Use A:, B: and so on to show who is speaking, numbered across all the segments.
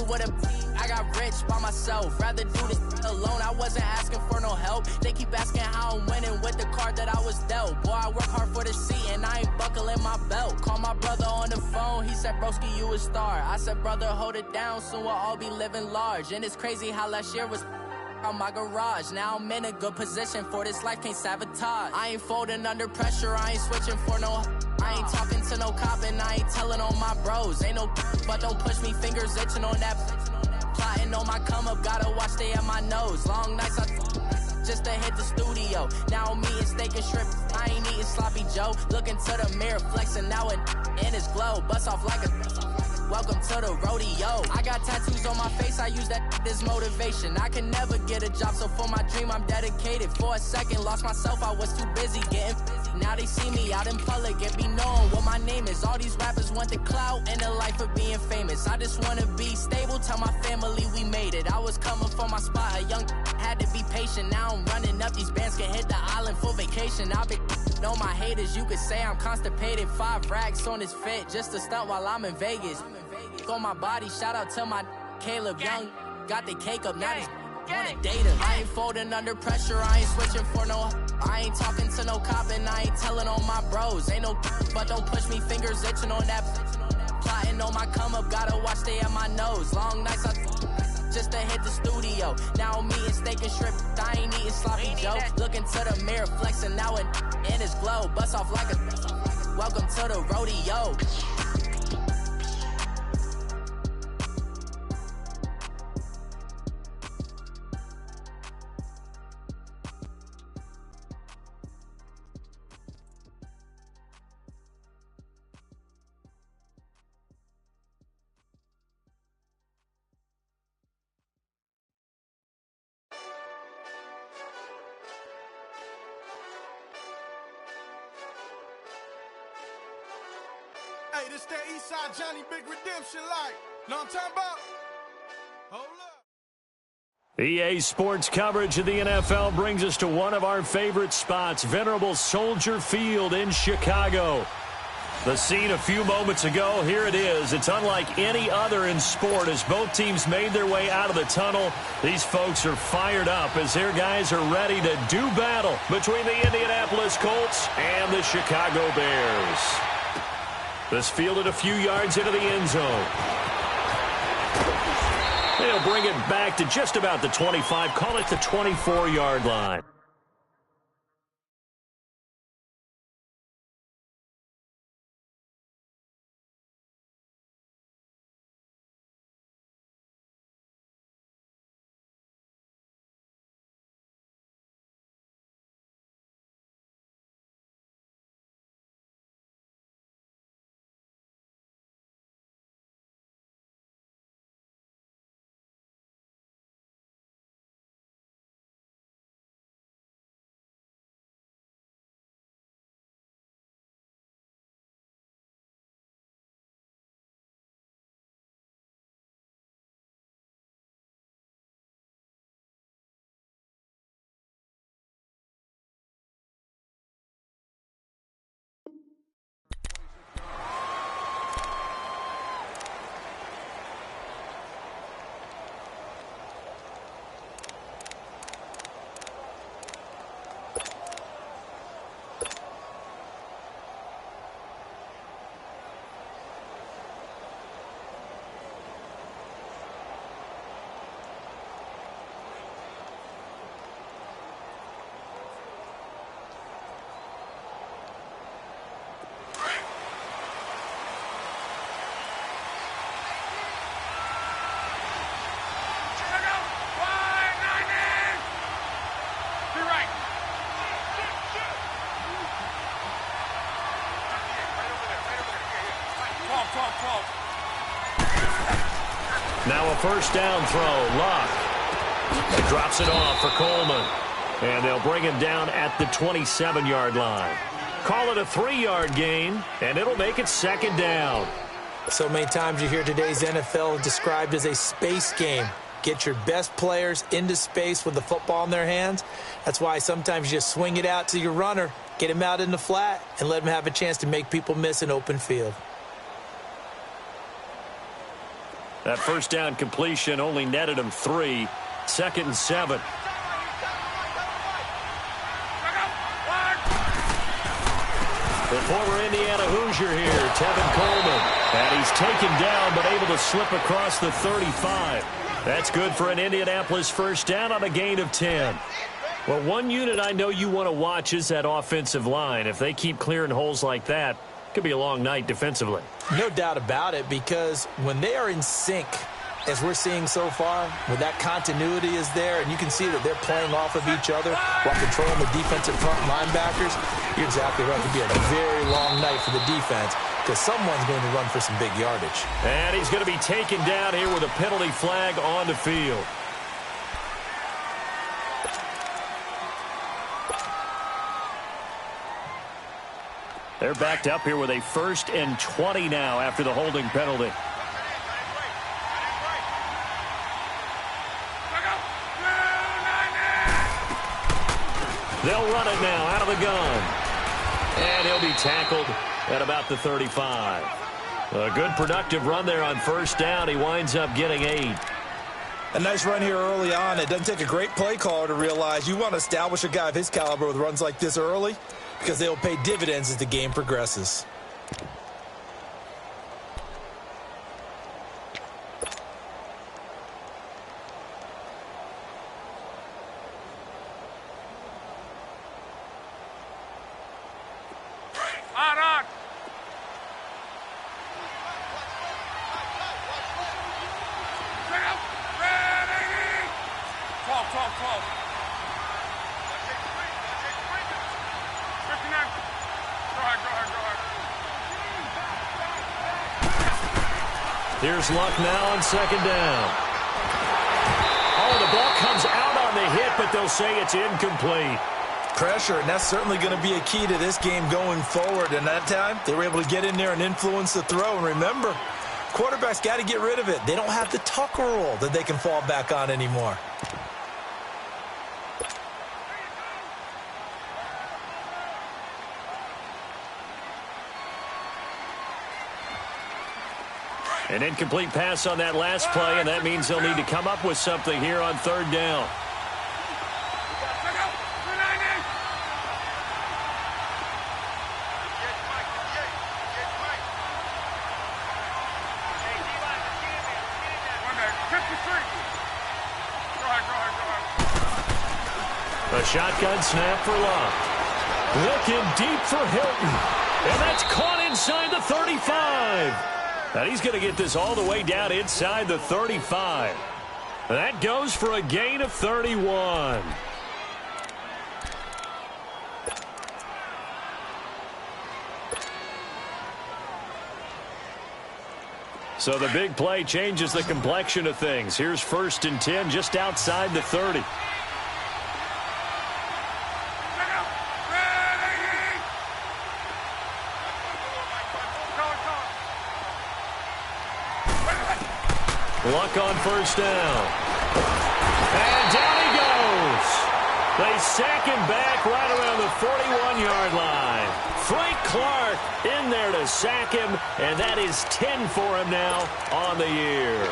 A: with a I got rich by myself, rather do this alone. I wasn't asking for no help. They keep asking how I'm winning with the card that I was dealt. Boy, I work hard for the seat and I ain't buckling my belt. Call my brother on the phone, he said, broski, you a star. I said, brother, hold it down, soon we'll all be living large. And it's crazy how last year was on my garage. Now I'm in a good position for this life, can't sabotage. I ain't folding under pressure, I ain't switching for no. I ain't talking to no cop and I ain't telling on my bros. Ain't no but don't push me, fingers itching on that. Plotting on my come up, gotta watch stay at my nose. Long nights I just to hit the studio. Now I'm eating steak and shrimp, I ain't eating sloppy Joe. Looking to the mirror, flexing now and in his glow. Bust off like a welcome to the rodeo. I got tattoos on my face, I use that as motivation. I can never get a job, so for my dream I'm dedicated. For a second, lost myself, I was too busy getting busy. Now they see me out in public and be knowing what my name is. All these rappers want the clout and the life of being famous. I just wanna be stable, tell my family we made it. I was coming for my spot, a young had to be patient. Now I'm running up, these bands can hit the island for vacation. I've been know my haters, you could say I'm constipated. 5 racks on his fit, just to stunt while I'm in Vegas. On my body, shout out to my Caleb Young. Got the cake up, now he's on a data. I ain't folding under pressure, I ain't switching for no. I ain't talking to no cop and I ain't telling on my bros. Ain't no but don't push me, fingers itching on that. Plotting on my come up, gotta watch stay at my nose. Long nights I just to hit the studio. Now I'm eating steak and shrimp, I ain't eating sloppy Joe. Looking to the mirror, flexing now and in his glow. Bust off like a welcome to the rodeo.
B: Hey, this that Eastside Johnny Big Redemption like. Know what I'm talking about? Hold up.
C: EA Sports coverage of the NFL brings us to one of our favorite spots, venerable Soldier Field in Chicago. The scene a few moments ago, here it is. It's unlike any other in sport as both teams made their way out of the tunnel. These folks are fired up as their guys are ready to do battle between the Indianapolis Colts and the Chicago Bears. This fielded a few yards into the end zone. They'll bring it back to just about the 25, call it the 24-yard line. Now a first down throw. Luck drops it off for Coleman. And they'll bring him down at the 27-yard line. Call it a 3-yard gain, and it'll make it second down.
D: So many times you hear today's NFL described as a space game. Get your best players into space with the football in their hands. That's why sometimes you just swing it out to your runner, get him out in the flat, and let him have a chance to make people miss an open field.
C: That first down completion only netted him 3. 2nd and 7. The former Indiana Hoosier here, Tevin Coleman. And he's taken down but able to slip across the 35. That's good for an Indianapolis first down on a gain of 10. Well, one unit I know you want to watch is that offensive line. If they keep clearing holes like that, it could be a long night defensively.
D: No doubt about it, because when they are in sync, as we're seeing so far, when that continuity is there, and you can see that they're playing off of each other while controlling the defensive front linebackers, you're exactly right. It could be a very long night for the defense because someone's going to run for some big yardage.
C: And he's going to be taken down here with a penalty flag on the field. They're backed up here with a 1st and 20 now after the holding penalty. They'll run it now out of the gun. And he'll be tackled at about the 35. A good productive run there on 1st down. He winds up getting 8.
E: A nice run here early on. It doesn't take a great play caller to realize you want to establish a guy of his caliber with runs like this early because they'll pay dividends as the game progresses.
C: Here's Luck now on 2nd down. Oh, the ball comes out on the hit, but they'll say it's incomplete.
E: Pressure, and that's certainly going to be a key to this game going forward. And that time, they were able to get in there and influence the throw. And remember, quarterbacks got to get rid of it. They don't have the Tucker rule that they can fall back on anymore.
C: An incomplete pass on that last play, and that means they'll need to come up with something here on 3rd down. A shotgun snap for Luck. Looking deep for Hilton. And that's caught inside the 35. And he's going to get this all the way down inside the 35. That goes for a gain of 31. So the big play changes the complexion of things. Here's 1st and 10 just outside the 30. Luck on 1st down. And down he goes. They sack him back right around the 41-yard line. Frank Clark in there to sack him, and that is 10 for him now on the year.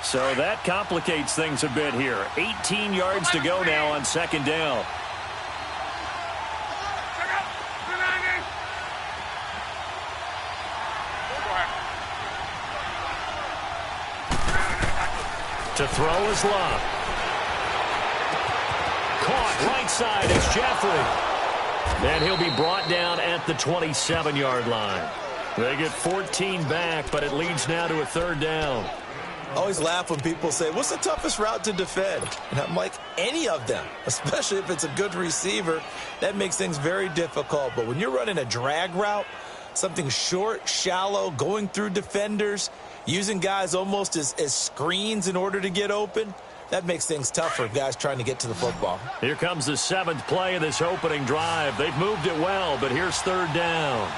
C: So that complicates things a bit here. 18 yards to go now on 2nd down. To throw is Luck. Caught right side is Jeffrey. And he'll be brought down at the 27-yard line. They get 14 back, but it leads now to a 3rd down.
E: I always laugh when people say, what's the toughest route to defend? And I'm like, any of them, especially if it's a good receiver. That makes things very difficult. But when you're running a drag route, something short, shallow, going through defenders, using guys almost as screens in order to get open, that makes things tough for guys trying to get to the football.
C: Here comes the 7th play of this opening drive. They've moved it well, but here's 3rd down.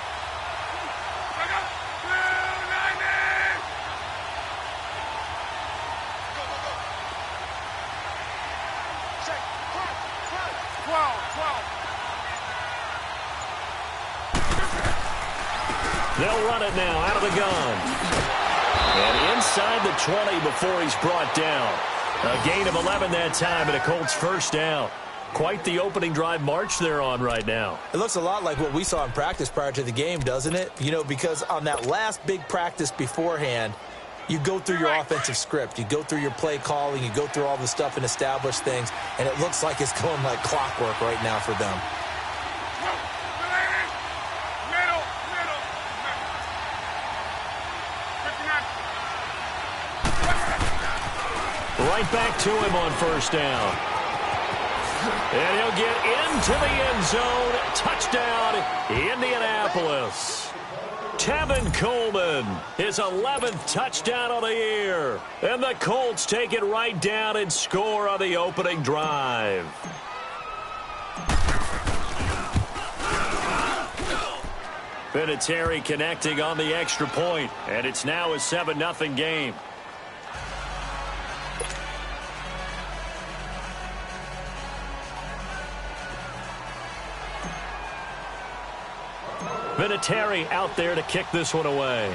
C: They'll run it now out of the gun. And inside the 20 before he's brought down. A gain of 11 that time and a Colts first down. Quite the opening drive march they're on right now.
D: It looks a lot like what we saw in practice prior to the game, doesn't it? You know, because on that last big practice beforehand, you go through your offensive script. You go through your play calling. You go through all the stuff and establish things. And it looks like it's going like clockwork right now for them.
C: Right back to him on first down. And he'll get into the end zone. Touchdown, Indianapolis. Tevin Coleman, his 11th touchdown of the year. And the Colts take it right down and score on the opening drive. Vinatieri connecting on the extra point, and it's now a 7-0 game. Vinatieri out there to kick this one away.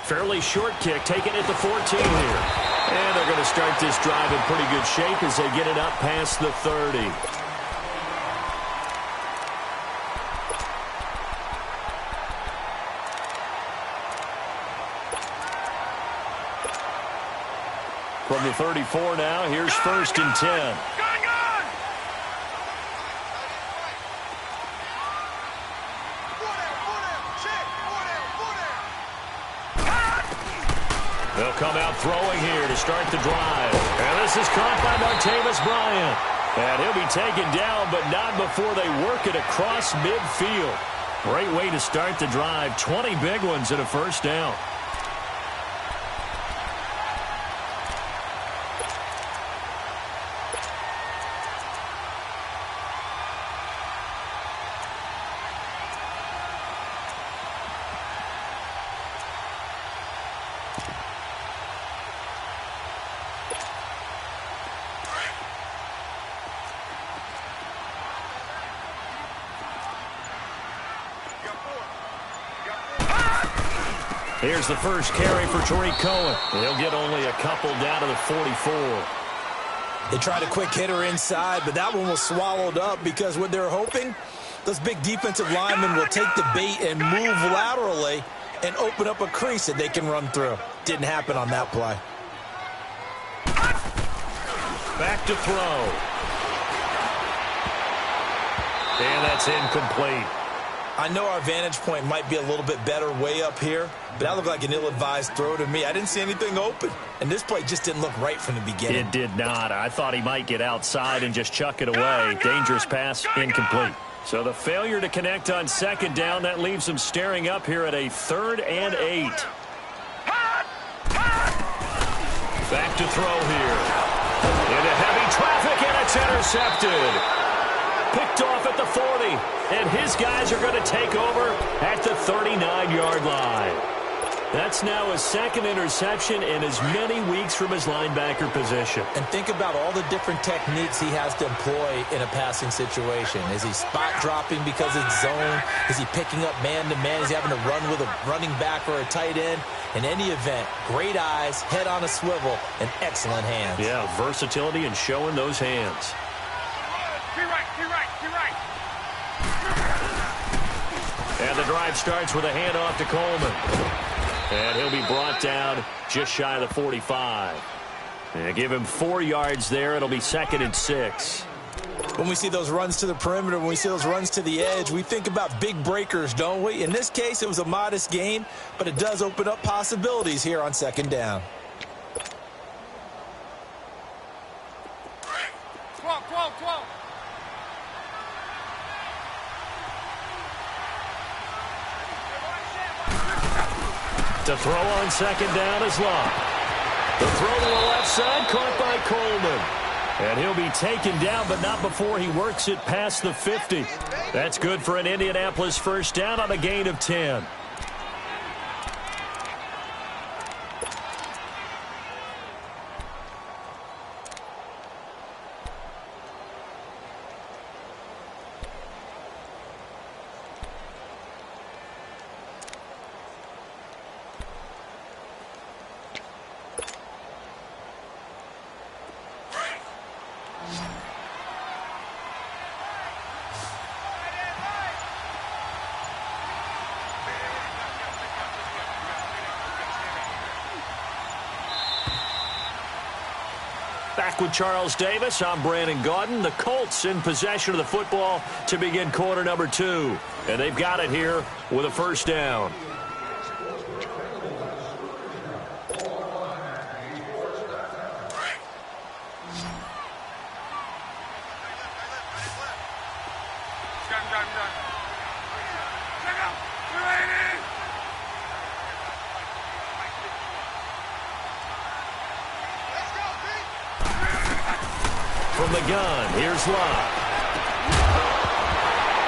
C: Fairly short kick, taken at the 14 here. And they're going to start this drive in pretty good shape as they get it up past the 30. From the 34 now, here's first and 10. They'll come out throwing here to start the drive. And this is caught by Martavis Bryant. And he'll be taken down, but not before they work it across midfield. Great way to start the drive. 20 big ones and a first down. Here's the first carry for Tariq Cohen. He'll get only a couple down to the 44.
D: They tried a quick hitter inside, but that one was swallowed up because what they're hoping, those big defensive linemen will take the bait and move laterally and open up a crease that they can run through. Didn't happen on that play.
C: Back to throw. And that's incomplete.
D: I know our vantage point might be a little bit better way up here, but that looked like an ill-advised throw to me. I didn't see anything open, and this play just didn't look right from the beginning.
C: It did not. I thought he might get outside and just chuck it away. Dangerous pass, incomplete. So the failure to connect on second down, that leaves them staring up here at a 3rd and 8. Back to throw here. Into heavy traffic, and it's intercepted. Picked off at the 40, and his guys are going to take over at the 39-yard line. That's now his second interception in as many weeks from his linebacker position.
D: And think about all the different techniques he has to employ in a passing situation. Is he spot dropping because it's zone? Is he picking up man-to-man? Is he having to run with a running back or a tight end? In any event, great eyes, head on a swivel, and excellent hands.
C: Yeah, versatility and showing those hands. And the drive starts with a handoff to Coleman. And he'll be brought down just shy of the 45. And give him 4 yards there. It'll be 2nd and 6.
D: When we see those runs to the perimeter, when we see those runs to the edge, we think about big breakers, don't we? In this case, it was a modest gain, but it does open up possibilities here on 2nd down.
B: 12.
C: To throw on 2nd down is Locke. The throw to the left side, caught by Coleman. And he'll be taken down, but not before he works it past the 50. That's good for an Indianapolis first down on a gain of 10. Back with Charles Davis, I'm Brandon Gaudin. The Colts in possession of the football to begin quarter number 2. And they've got it here with a first down. From the gun, here's Locke.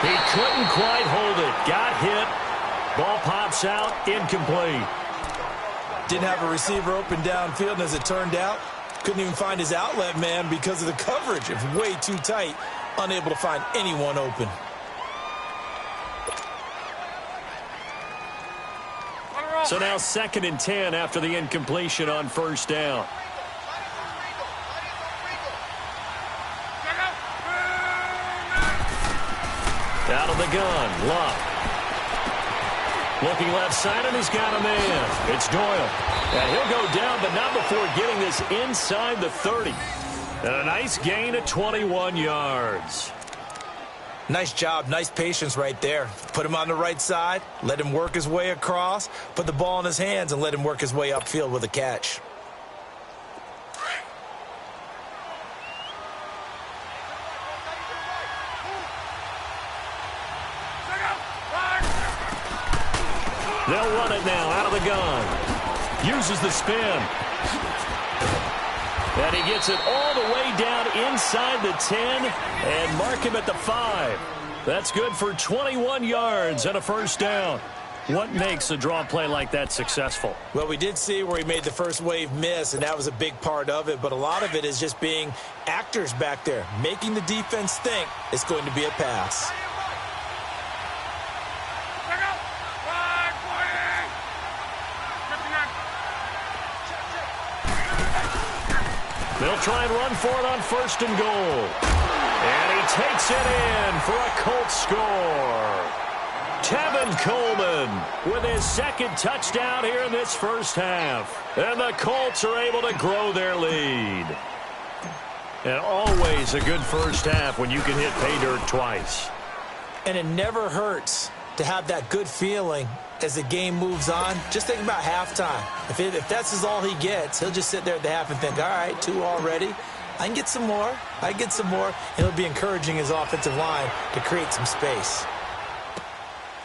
C: He couldn't quite hold it. Got hit. Ball pops out, incomplete.
E: Didn't have a receiver open downfield, and as it turned out, couldn't even find his outlet man because of the coverage. It was way too tight, unable to find anyone open.
C: So now 2nd and 10 after the incompletion on first down. Out of the gun, Locke. Looking left side, and he's got a man. It's Doyle. And he'll go down, but not before getting this inside the 30. And a nice gain of 21 yards.
E: Nice job, nice patience right there. Put him on the right side, let him work his way across, put the ball in his hands, and let him work his way upfield with a catch.
C: They'll run it now out of the gun. Uses the spin. And he gets it all the way down inside the 10 and mark him at the 5. That's good for 21 yards and a first down. What makes a draw play like that successful?
E: Well, we did see where he made the first wave miss, and that was a big part of it. But a lot of it is just being actors back there, making the defense think it's going to be a pass.
C: They'll try and run for it on 1st and goal. And he takes it in for a Colts score. Tevin Coleman with his 2nd touchdown here in this first half. And the Colts are able to grow their lead. And always a good first half when you can hit pay dirt twice.
E: And it never hurts to have that good feeling as the game moves on. Just think about halftime. If that's all he gets, he'll just sit there at the half and think, all right, 2 already. I can get some more. I can get some more. And he'll be encouraging his offensive line to create some space.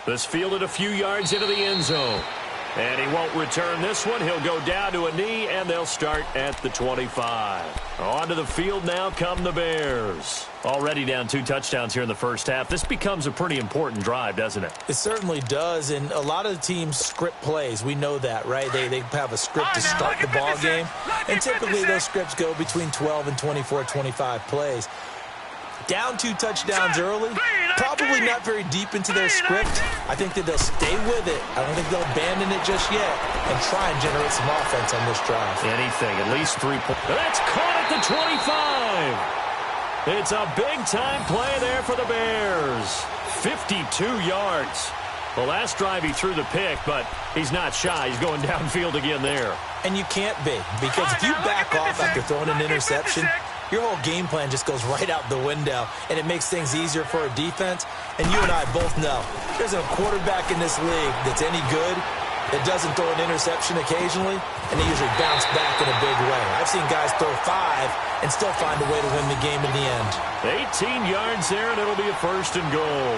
C: This fielded a few yards into the end zone. And he won't return this one. He'll go down to a knee, and they'll start at the 25. Onto the field now come the Bears. Already down 2 touchdowns here in the first half. This becomes a pretty important drive, doesn't it?
E: It certainly does, and a lot of the teams script plays. We know that, right? They have a script to start the ball game, and typically those scripts go between 12 and 24, 25 plays. Down 2 touchdowns early, probably not very deep into their script. I think that they'll stay with it. I don't think they'll abandon it just yet and try and generate some offense on this drive.
C: Anything, at least 3 points. That's caught at the 25. It's a big-time play there for the Bears. 52 yards. The last drive he threw the pick, but he's not shy. He's going downfield again there.
E: And you can't be, because if you back off after throwing an interception, your whole game plan just goes right out the window, and it makes things easier for a defense. And you and I both know there's a quarterback in this league that's any good that doesn't throw an interception occasionally, and they usually bounce back in a big way. I've seen guys throw 5 and still find a way to win the game in the end.
C: 18 yards there, and it'll be a 1st and goal.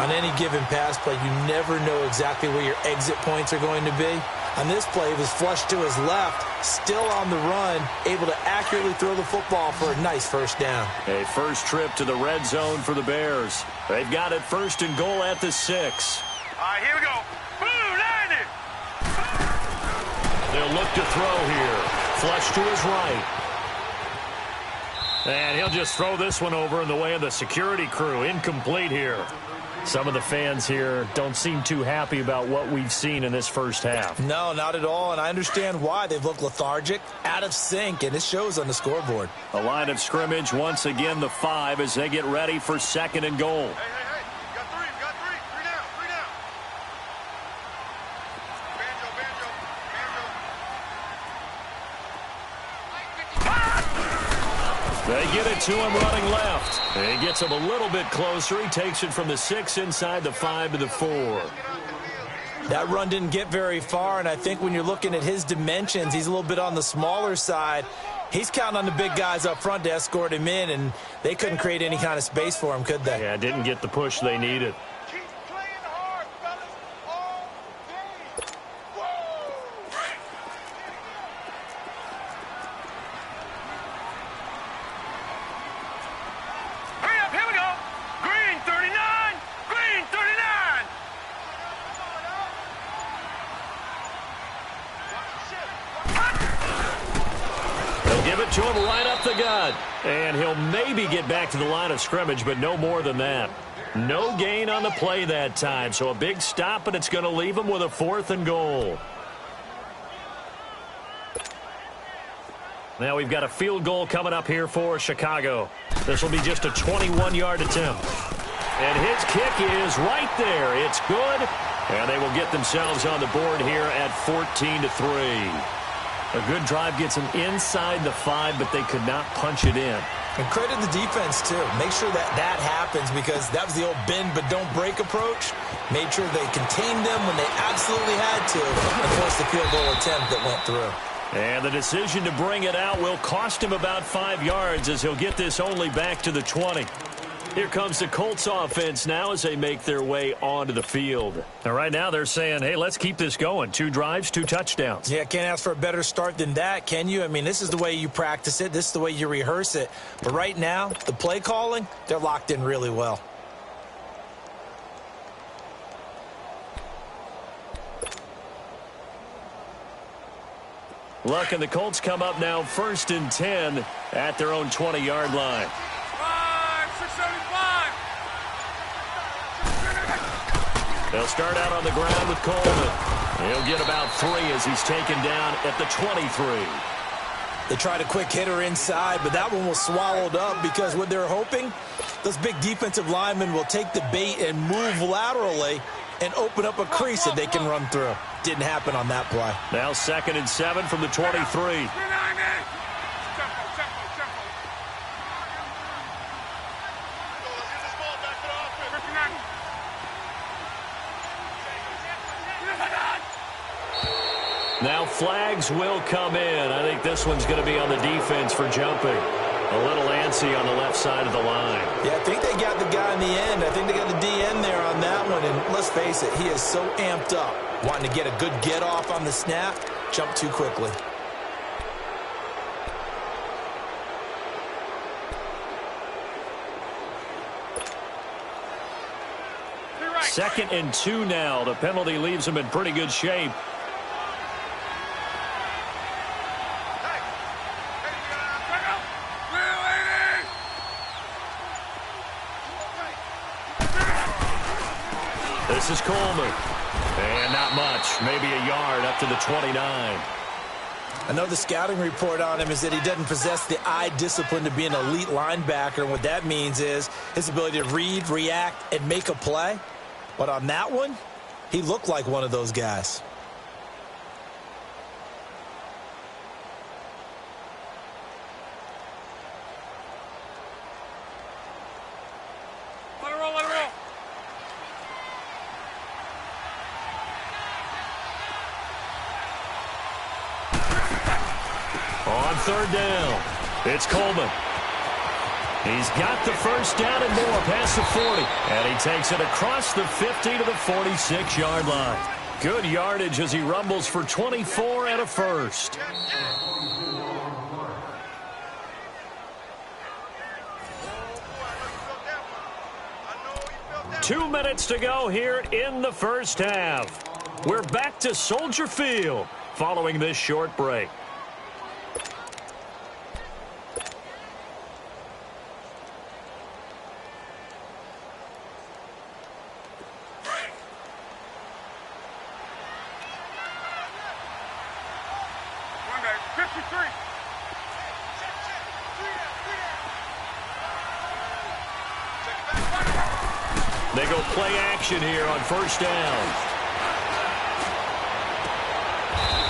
E: On any given pass play, you never know exactly where your exit points are going to be. On this play, he was flushed to his left, still on the run, able to accurately throw the football for a nice first down.
C: A first trip to the red zone for the Bears. They've got it 1st and goal at the 6.
B: All right, here we go. Blue 90.
C: They'll look to throw here. Flush to his right. And he'll just throw this one over in the way of the security crew. Incomplete here. Some of the fans here don't seem too happy about what we've seen in this first half.
E: No, not at all, and I understand why. They've looked lethargic, out of sync, and it shows on the scoreboard.
C: A line of scrimmage, once again the 5 as they get ready for 2nd and goal.
B: Hey. We got 3. Three down. Banjo.
C: They get it to him running left. He gets him a little bit closer. He takes it from the 6 inside the 5 to the 4.
E: That run didn't get very far, and I think when you're looking at his dimensions, he's a little bit on the smaller side. He's counting on the big guys up front to escort him in, and they couldn't create any kind of space for him, could they?
C: Yeah, didn't get the push they needed. To him right up the gut. And he'll maybe get back to the line of scrimmage, but no more than that. No gain on the play that time. So a big stop, and it's going to leave him with a 4th and goal. Now we've got a field goal coming up here for Chicago. This will be just a 21-yard attempt. And his kick is right there. It's good. And they will get themselves on the board here at 14-3. A good drive gets them inside the 5, but they could not punch it in.
E: And credit the defense, too. Make sure that happens, because that was the old bend but don't break approach. Made sure they contained them when they absolutely had to, and forced the field goal attempt that went through.
C: And the decision to bring it out will cost him about 5 yards, as he'll get this only back to the 20. Here comes the Colts offense now as they make their way onto the field. Now, right now they're saying, hey, let's keep this going. 2 drives, 2 touchdowns.
E: Yeah, can't ask for a better start than that, can you? I mean, this is the way you practice it. This is the way you rehearse it. But right now, the play calling, they're locked in really well.
C: Luck, and the Colts come up now 1st and 10 at their own 20-yard line. They'll start out on the ground with Coleman. He'll get about 3 as he's taken down at the 23.
E: They tried a quick hitter inside, but that one was swallowed up because what they're hoping, those big defensive linemen will take the bait and move laterally and open up a crease that they can run through. Didn't happen on that play.
C: Now 2nd and 7 from the 23. Now flags will come in. I think this one's going to be on the defense for jumping. A little antsy on the left side of the line.
E: Yeah, I think they got the guy in the end. I think they got the DN there on that one. And let's face it, he is so amped up, wanting to get a good get off on the snap, jump too quickly.
C: Second and 2 now. The penalty leaves him in pretty good shape. This is Coleman. And not much. Maybe a yard up to the 29.
E: I know the scouting report on him is that he doesn't possess the eye discipline to be an elite linebacker. And what that means is his ability to read, react, and make a play. But on that one, he looked like one of those guys.
B: Let it roll, let it roll.
C: On 3rd down, it's Coleman. He's got the first down and more past the 40. And he takes it across the 50 to the 46-yard line. Good yardage as he rumbles for 24 and a first. Two minutes to go here in the first half. We're back to Soldier Field following this short break. They go play action here on first down.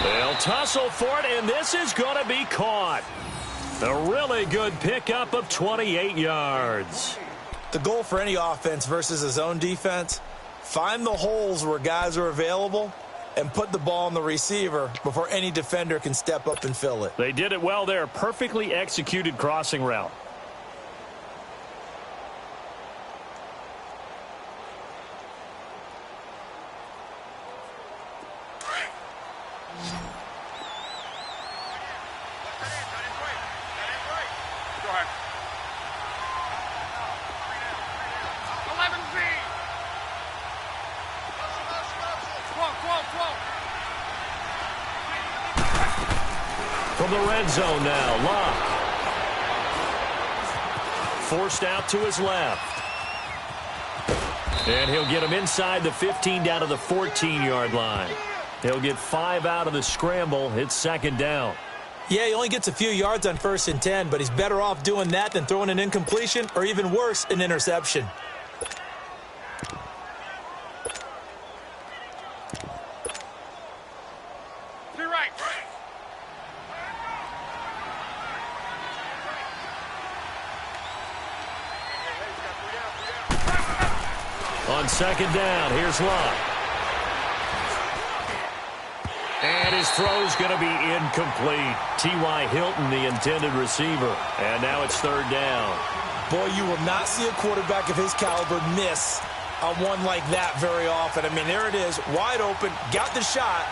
C: They'll tussle for it, and this is going to be caught. A really good pickup of 28 yards.
E: The goal for any offense versus a zone defense, find the holes where guys are available and put the ball on the receiver before any defender can step up and fill it.
C: They did it well there. Perfectly executed crossing route. From the red zone now, Locke. Forced out to his left. And he'll get him inside the 15 down to the 14-yard line. He'll get 5 out of the scramble. It's second down.
D: Yeah, he only gets a few yards on 1st and 10, but he's better off doing that than throwing an incompletion or even worse, an interception.
C: On second down, here's Locke. And his throw's going to be incomplete. T.Y. Hilton, the intended receiver. And now it's third down.
E: Boy, you will not see a quarterback of his caliber miss on one like that very often. I mean, there it is, wide open, got the shot,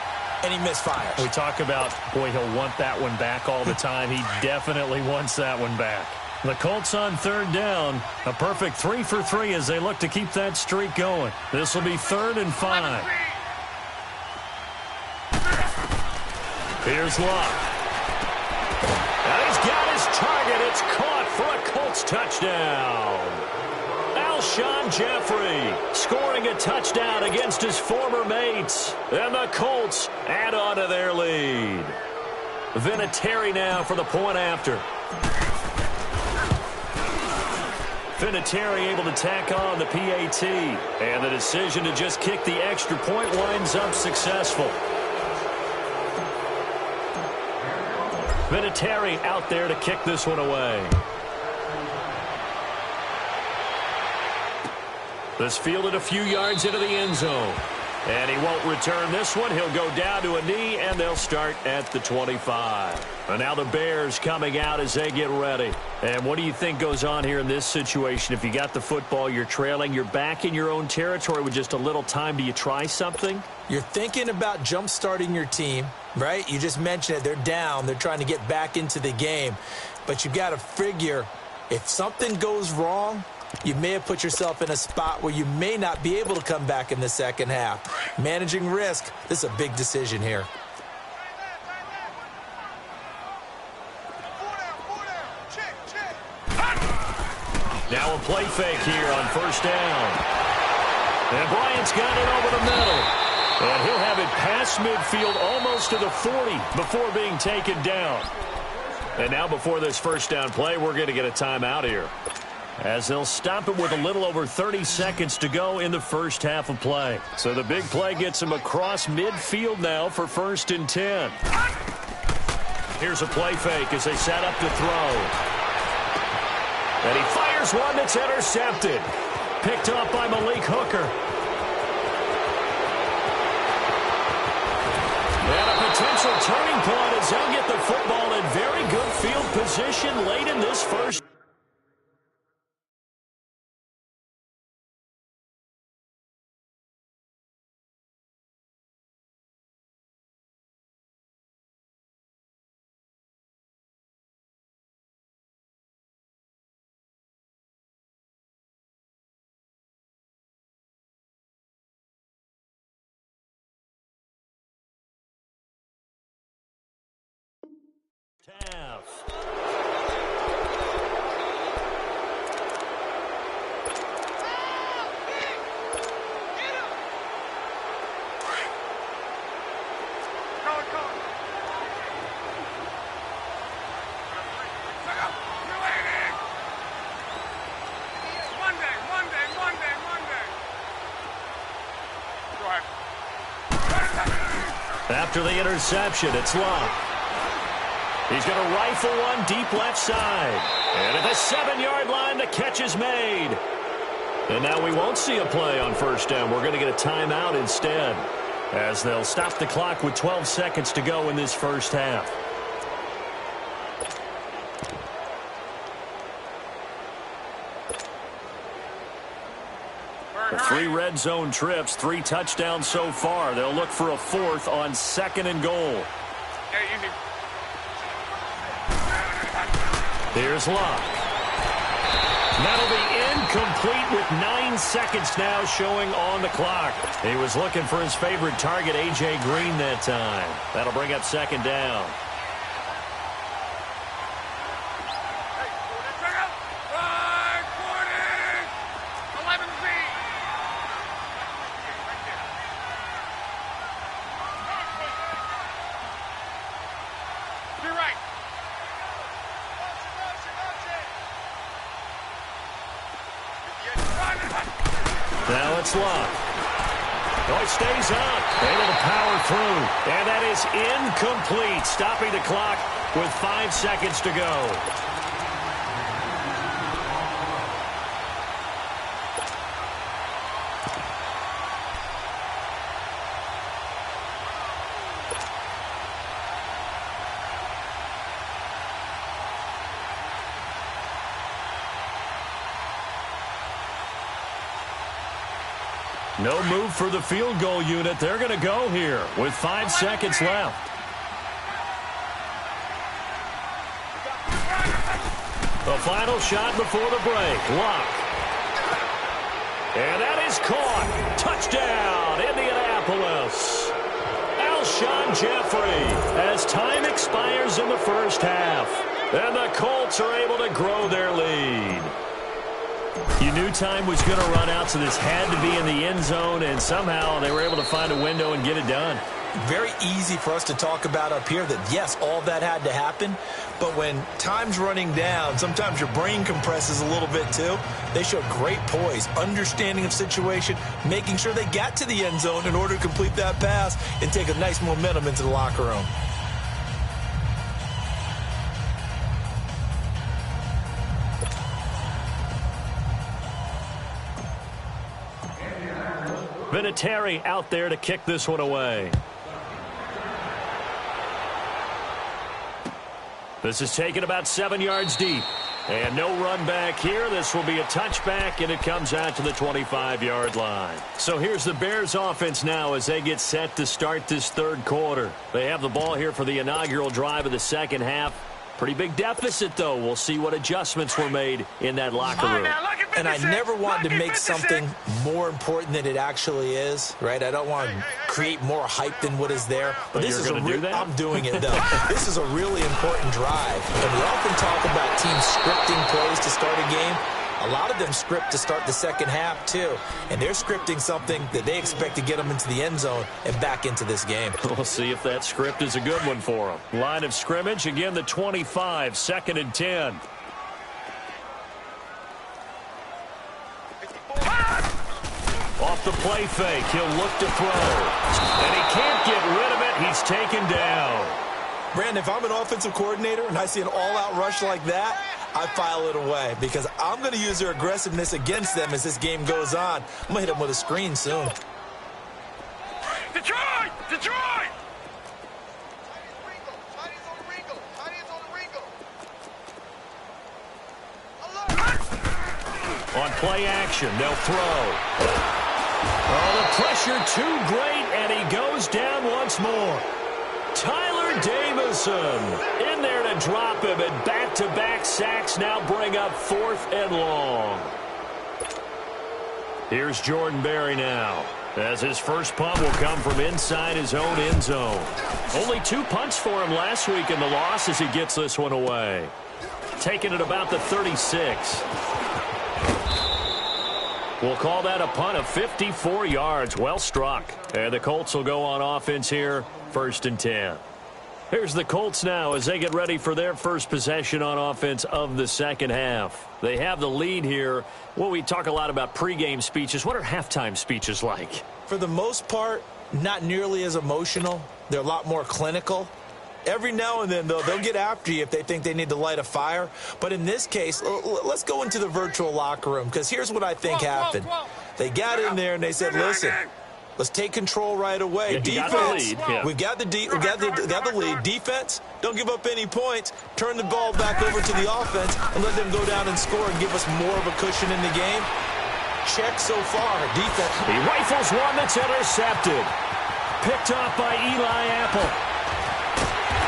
E: and he misfires.
C: We talk about, boy, he'll want that one back all the time. He definitely wants that one back. The Colts on third down. A perfect 3 for 3 as they look to keep that streak going. This will be 3rd and 5. Here's Locke. And he's got his target. It's caught for a Colts touchdown. Alshon Jeffrey scoring a touchdown against his former mates. And the Colts add on to their lead. Vinatieri now for the point after. Vinatieri able to tack on the PAT. And the decision to just kick the extra point winds up successful. Vinatieri out there to kick this one away. This fielded a few yards into the end zone. And he won't return this one. He'll go down to a knee, and they'll start at the 25. And now the Bears coming out as they get ready. And what do you think goes on here in this situation? If you got the football, you're trailing, you're back in your own territory with just a little time. Do you try something?
D: You're thinking about jump-starting your team, right? You just mentioned it. They're down. They're trying to get back into the game. But you got to figure if something goes wrong, you may have put yourself in a spot where you may not be able to come back in the second half. Managing risk, this is a big decision here.
C: Now a play fake here on first down. And Bryant's got it over the middle. And he'll have it past midfield almost to the 40 before being taken down. And now before this first down play, we're going to get a timeout here, as they'll stop it with a little over 30 seconds to go in the first half of play. So the big play gets him across midfield now for 1st and 10. Here's a play fake as they set up to throw. And he fires one that's intercepted. Picked up by Malik Hooker. And a potential turning point as they'll get the football in very good field position late in this first. Taft. After the interception, it's Locke. He's going to rifle one deep left side. And at the 7-yard line, the catch is made. And now we won't see a play on first down. We're going to get a timeout instead, as they'll stop the clock with 12 seconds to go in this first half. The 3 red zone trips, 3 touchdowns so far. They'll look for a 4th on 2nd and goal. Here's Luck. That'll be incomplete with 9 seconds now showing on the clock. He was looking for his favorite target, A.J. Green, that time. That'll bring up 2nd down. Now it's Luck. Oh, he stays up. Able to power through. And that is incomplete. Stopping the clock with 5 seconds to go. No move for the field goal unit. They're going to go here with 5 seconds left. The final shot before the break. Luck. And that is caught. Touchdown, Indianapolis. Alshon Jeffrey as time expires in the first half. And the Colts are able to grow their lead. You knew time was going to run out, so this had to be in the end zone, and somehow they were able to find a window and get it done.
E: Very easy for us to talk about up here that, yes, all that had to happen, but when time's running down, sometimes your brain compresses a little bit too. They showed great poise, understanding of situation, making sure they got to the end zone in order to complete that pass and take a nice momentum into the locker room.
C: Vinatieri out there to kick this one away. This is taken about 7 yards deep. And no run back here. This will be a touchback, and it comes out to the 25-yard line. So here's the Bears offense now as they get set to start this third quarter. They have the ball here for the inaugural drive of the second half. Pretty big deficit, though. We'll see what adjustments were made in that locker room.
E: And I never wanted to make something more important than it actually is, right? I don't want to create more hype than what is there. But this is I'm doing it, though. This is a really important drive. And we often talk about teams scripting plays to start a game. A lot of them script to start the second half, too. And they're scripting something that they expect to get them into the end zone and back into this game.
C: We'll see if that script is a good one for them. Line of scrimmage, again, the 25, 2nd and 10. Off the play fake, he'll look to throw. And he can't get rid of it. He's taken down.
E: Brandon, if I'm an offensive coordinator and I see an all-out rush like that, I file it away because I'm going to use their aggressiveness against them as this game goes on. I'm going to hit them with a screen soon.
B: Detroit! Detroit!
C: On play action, they'll throw. Oh, the pressure too great, and he goes down once more. Tyler Davison in there to drop him, and back-to-back sacks now bring up 4th and long. Here's Jordan Berry now, as his first punt will come from inside his own end zone. Only 2 punts for him last week in the loss as he gets this one away. Taking it about the 36. We'll call that a punt of 54 yards. Well struck. And the Colts will go on offense here, 1st and 10. Here's the Colts now as they get ready for their first possession on offense of the second half. They have the lead here. Well, we talk a lot about pregame speeches. What are halftime speeches like?
E: For the most part, not nearly as emotional. They're a lot more clinical. Every now and then, though, they'll get after you if they think they need to light a fire. But in this case, let's go into the virtual locker room, because here's what I think happened. They got in there and they said, listen, let's take control right away. Defense, we've got the lead. Defense, don't give up any points. Turn the ball back over to the offense and let them go down and score and give us more of a cushion in the game. Check so far. Defense.
C: He rifles one that's intercepted. Picked off by Eli Apple.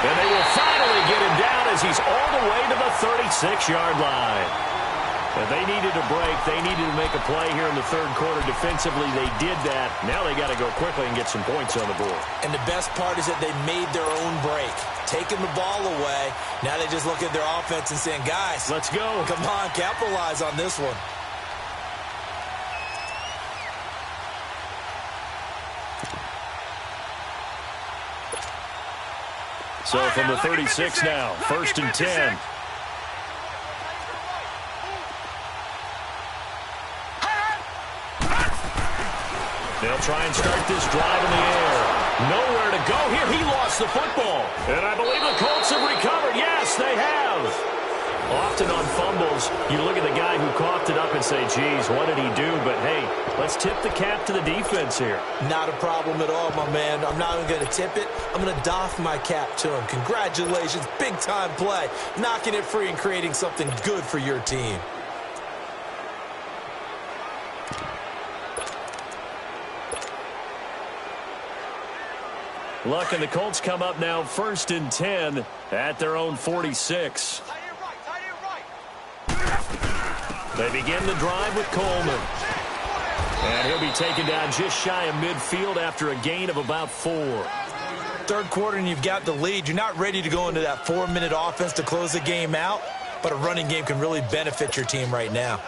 C: And they will finally get him down as he's all the way to the 36-yard line. And they needed a break. They needed to make a play here in the third quarter. Defensively, they did that. Now they got to go quickly and get some points on the board.
E: And the best part is that they made their own break. Taking the ball away. Now they just look at their offense and saying, guys,
C: let's go. Come
E: on, capitalize on this one.
C: So from the 36 now, 1st and 10. They'll try and start this drive in the air. Nowhere to go here. He lost the football. And I believe the Colts have recovered. Yes, they have. Often on fumbles, you look at the guy who coughed it up and say, geez, what did he do? But, hey, let's tip the cap to the defense here.
E: Not a problem at all, my man. I'm not even going to tip it. I'm going to doff my cap to him. Congratulations. Big-time play. Knocking it free and creating something good for your team.
C: Luck and the Colts come up now 1st and 10 at their own 46. They begin the drive with Coleman. And he'll be taken down just shy of midfield after a gain of about 4.
E: Third quarter and you've got the lead. You're not ready to go into that 4-minute offense to close the game out, but a running game can really benefit your team right now.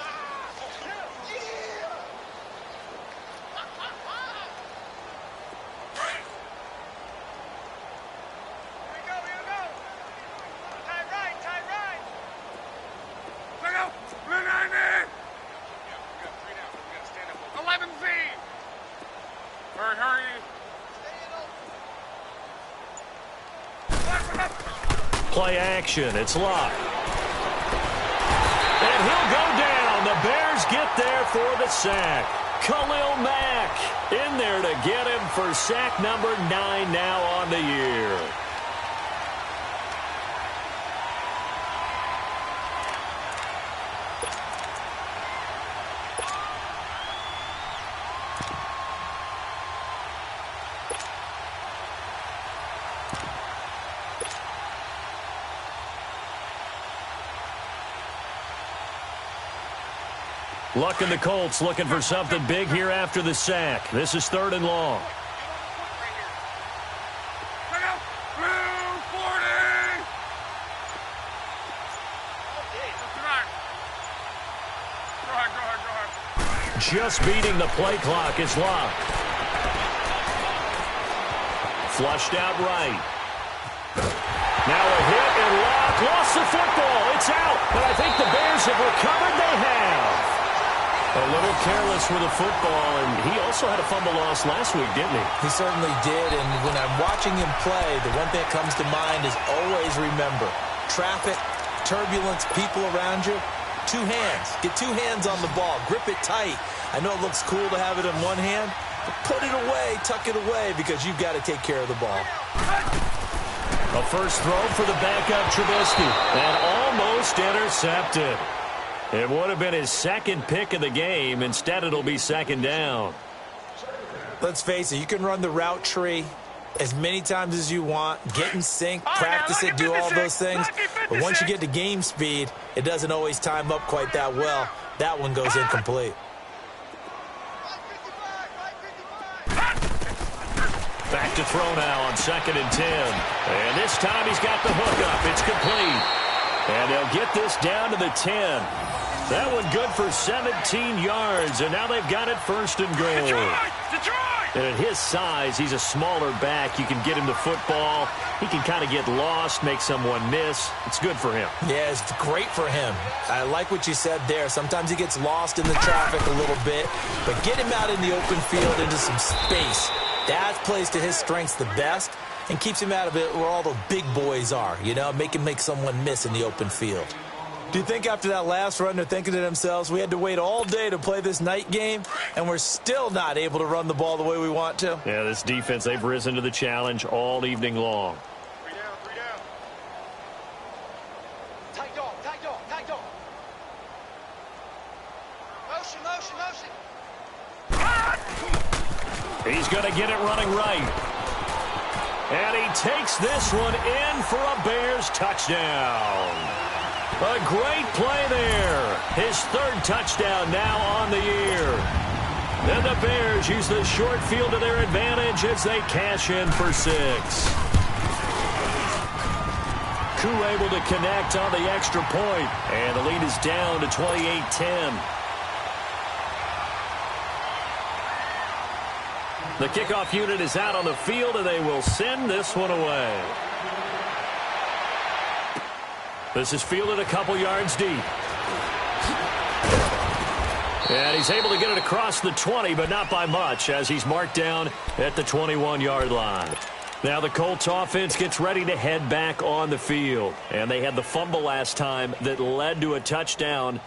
C: Play action. It's Locke. And he'll go down. The Bears get there for the sack. Khalil Mack in there to get him for sack number 9 now on the year. Luck and the Colts looking for something big here after the sack. This is 3rd and long. Just beating the play clock is Locke. Flushed out right. Now a hit and Locke lost the football. It's out, but I think the Bears have recovered. They have. A little careless with the football, and he also had a fumble loss last week, didn't he?
E: He certainly did, and when I'm watching him play, the one thing that comes to mind is always remember, traffic, turbulence, people around you, 2 hands. Get 2 hands on the ball. Grip it tight. I know it looks cool to have it in one hand, but put it away, tuck it away, because you've got to take care of the ball.
C: A first throw for the backup Trubisky, and almost intercepted. It would have been his 2nd pick of the game. Instead, it'll be 2nd down.
E: Let's face it, you can run the route tree as many times as you want, get in sync, practice it, do all those things. But once you get to game speed, it doesn't always time up quite that well. That one goes incomplete.
C: Back to throw now on 2nd and 10. And this time he's got the hook up. It's complete. And they'll get this down to the 10. That one good for 17 yards, and now they've got it 1st and goal. And at his size, he's a smaller back. You can get him the football. He can kind of get lost, make someone miss. It's good for him.
E: Yeah, it's great for him. I like what you said there. Sometimes he gets lost in the traffic a little bit, but get him out in the open field into some space. That plays to his strengths the best.
D: and keeps him out of it where all the big boys are, you know, make someone miss in the open field.
E: Do you think after that last run they're thinking to themselves, we had to wait all day to play this night game, and we're still not able to run the ball the way we want to?
C: Yeah, this defense, they've risen to the challenge all evening long.
B: Three down.
F: Tight dog. Motion.
C: He's going to get it running right. And he takes this one in for a Bears touchdown. A great play there. His third touchdown now on the year. And the Bears use the short field to their advantage as they cash in for 6. Koo able to connect on the extra point. And the lead is down to 28-10. The kickoff unit is out on the field, and they will send this one away. This is fielded a couple yards deep. And he's able to get it across the 20, but not by much, as he's marked down at the 21-yard line. Now the Colts offense gets ready to head back on the field. And they had the fumble last time that led to a touchdown.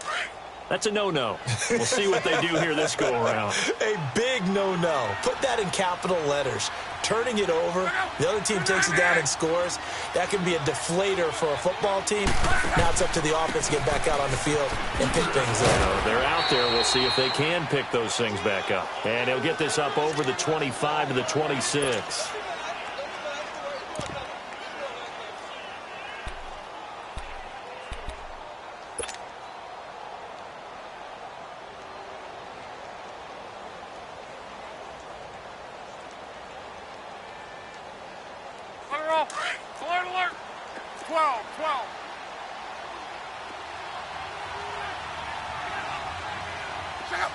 C: That's a no-no. We'll see what they do here this go-around.
E: A big no-no. Put that in capital letters. Turning it over, the other team takes it down and scores. That can be a deflator for a football team. Now it's up to the offense to get back out on the field and pick things up.
C: They're out there. We'll see if they can pick those things back up. And he'll get this up over the 25 to the 26.
B: Alert. 12. Check up.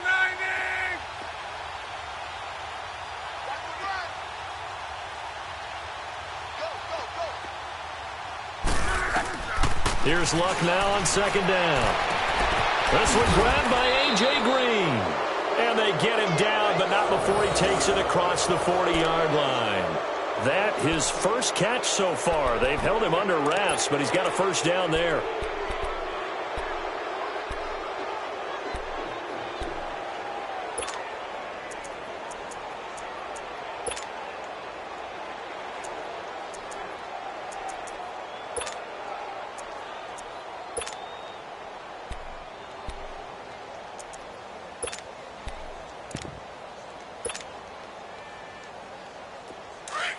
B: 90. Go.
C: Here's Luck now on second down. This one grabbed by A.J. Green. And they get him down, but not before he takes it across the 40-yard line. That his first catch so far. They've held him under wraps, but he's got a first down there.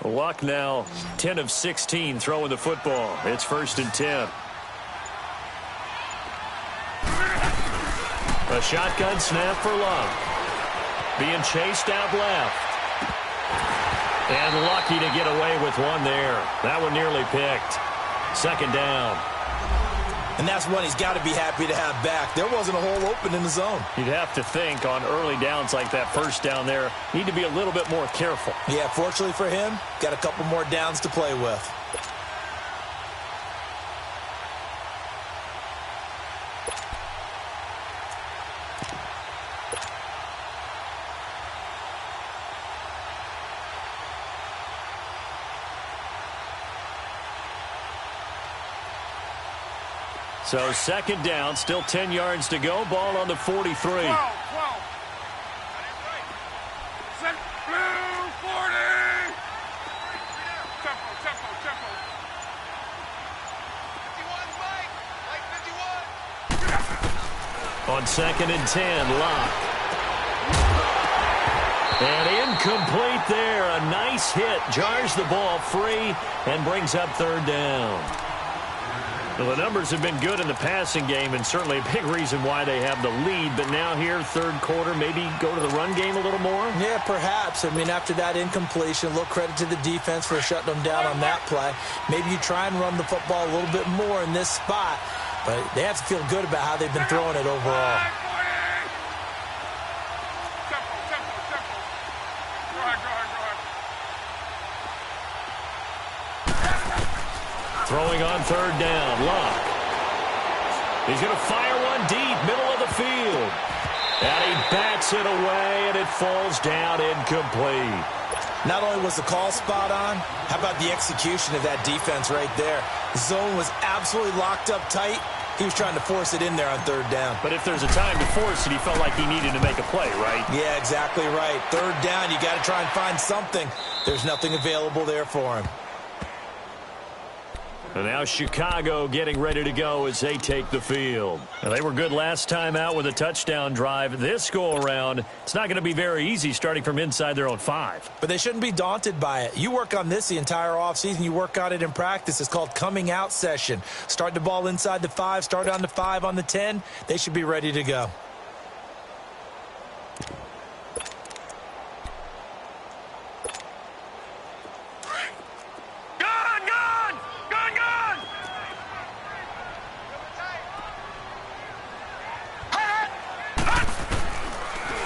C: Luck now 10 of 16 throwing the football. It's 1st and 10. A shotgun snap for Luck. Being chased out left. And lucky to get away with one there. That one nearly picked. 2nd down.
E: And that's one he's got to be happy to have back. There wasn't a hole open in the zone.
C: You'd have to think on early downs like that first down there, need to be a little bit more careful.
E: Yeah, fortunately for him, got a couple more downs to play with.
C: So 2nd down, still 10 yards to go. Ball on the 43.
B: 12. Set. Blue 40. Tempo. 51, Mike. 51.
C: On 2nd and 10, Lock. And incomplete there. A nice hit. Jars the ball free and brings up 3rd down. Well, the numbers have been good in the passing game, and certainly a big reason why they have the lead. But now here, 3rd quarter, maybe go to the run game a little more?
D: Yeah, perhaps. I mean, after that incompletion, a little credit to the defense for shutting them down on that play. Maybe you try and run the football a little bit more in this spot. But they have to feel good about how they've been throwing it overall.
C: Throwing on 3rd down, Luck. He's going to fire one deep, middle of the field. And he bats it away, and it falls down incomplete.
E: Not only was the call spot on, how about the execution of that defense right there? The zone was absolutely locked up tight. He was trying to force it in there on third down.
C: But if there's a time to force it, he felt like he needed to make a play, right?
E: Yeah, exactly right. Third down, you got to try and find something. There's nothing available there for him.
C: And now Chicago getting ready to go as they take the field. Now, they were good last time out with a touchdown drive. This go-around, it's not going to be very easy starting from inside their own 5.
E: But they shouldn't be daunted by it. You work on this the entire offseason. You work on it in practice. It's called coming out session. Start the ball inside the 5, start on the 5, on the 10. They should be ready to go.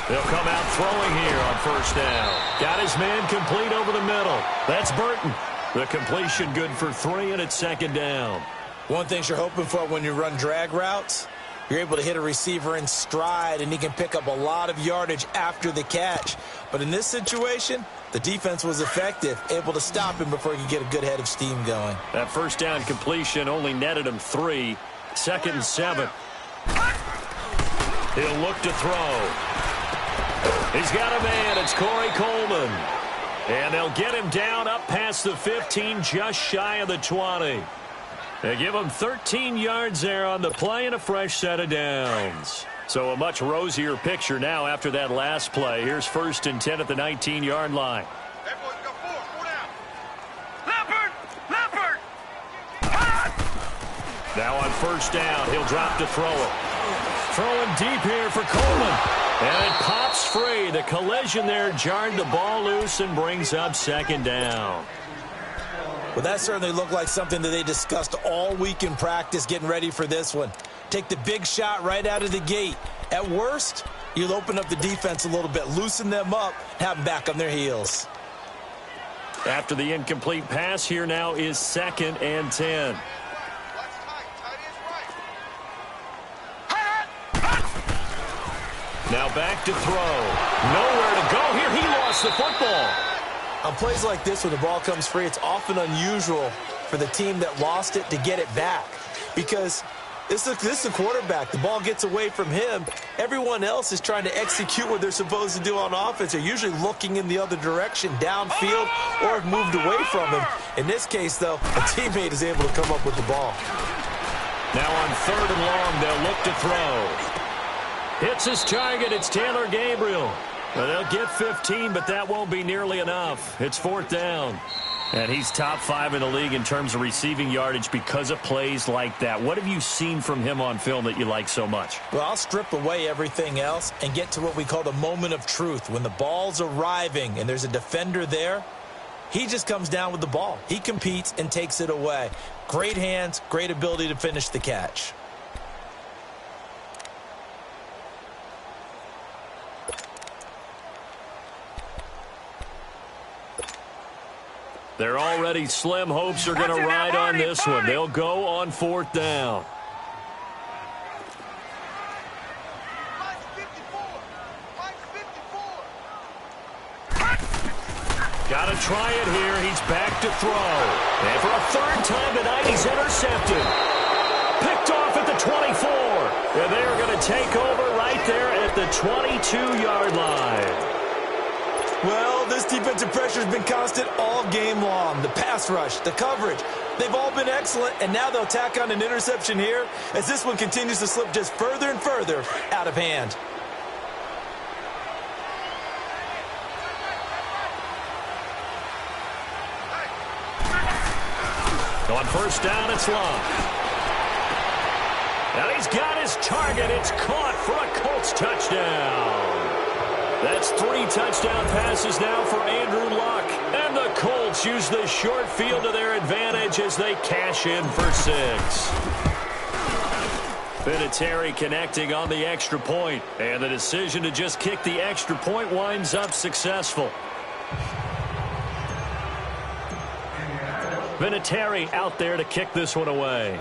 C: They'll come out throwing here on first down. Got his man complete over the middle. That's Burton. The completion good for 3, and it's second down.
E: One thing you're hoping for when you run drag routes, you're able to hit a receiver in stride, and he can pick up a lot of yardage after the catch. But in this situation, the defense was effective, able to stop him before he could get a good head of steam going.
C: That first down completion only netted him 3. Second and 7. He'll look to throw. He's got a man. It's Corey Coleman. And they'll get him down up past the 15, just shy of the 20. They give him 13 yards there on the play and a fresh set of downs. So a much rosier picture now after that last play. Here's first and 10 at the 19-yard line.
B: That boy's got 4 down. Leopard!
C: Now on first down, he'll drop to throw it. Throwing deep here for Coleman. And it pops free. The collision there jarred the ball loose and brings up second down.
E: Well, that certainly looked like something that they discussed all week in practice getting ready for this one. Take the big shot right out of the gate. At worst, you'll open up the defense a little bit, loosen them up, have them back on their heels.
C: After the incomplete pass, here now is second and 10. Now back to throw. Nowhere to go here. He lost the football.
E: On plays like this, when the ball comes free, it's often unusual for the team that lost it to get it back. Because this is a quarterback. The ball gets away from him. Everyone else is trying to execute what they're supposed to do on offense. They're usually looking in the other direction, downfield, or have moved away from him. In this case, though, a teammate is able to come up with the ball.
C: Now on third and long, they'll look to throw. Hits his target. It's Taylor Gabriel. Well, they'll get 15, but that won't be nearly enough. It's fourth down. And he's top 5 in the league in terms of receiving yardage because of plays like that. What have you seen from him on film that you like so much?
E: Well, I'll strip away everything else and get to what we call the moment of truth. When the ball's arriving and there's a defender there, he just comes down with the ball. He competes and takes it away. Great hands, great ability to finish the catch.
C: They're already slim hopes are going to ride on this one. They'll go on fourth down. Got to try it here. He's back to throw. And for a third time tonight, he's intercepted. Picked off at the 24. And they are going to take over right there at the 22-yard line.
E: Well, this defensive pressure has been constant all game long. The pass rush, the coverage, they've all been excellent, and now they'll tack on an interception here as this one continues to slip just further and further out of hand.
C: On first down, it's Long. And he's got his target. It's caught for a Colts touchdown. That's 3 touchdown passes now for Andrew Luck. And the Colts use the short field to their advantage as they cash in for 6. Vinatieri connecting on the extra point. And the decision to just kick the extra point winds up successful. Vinatieri out there to kick this one away.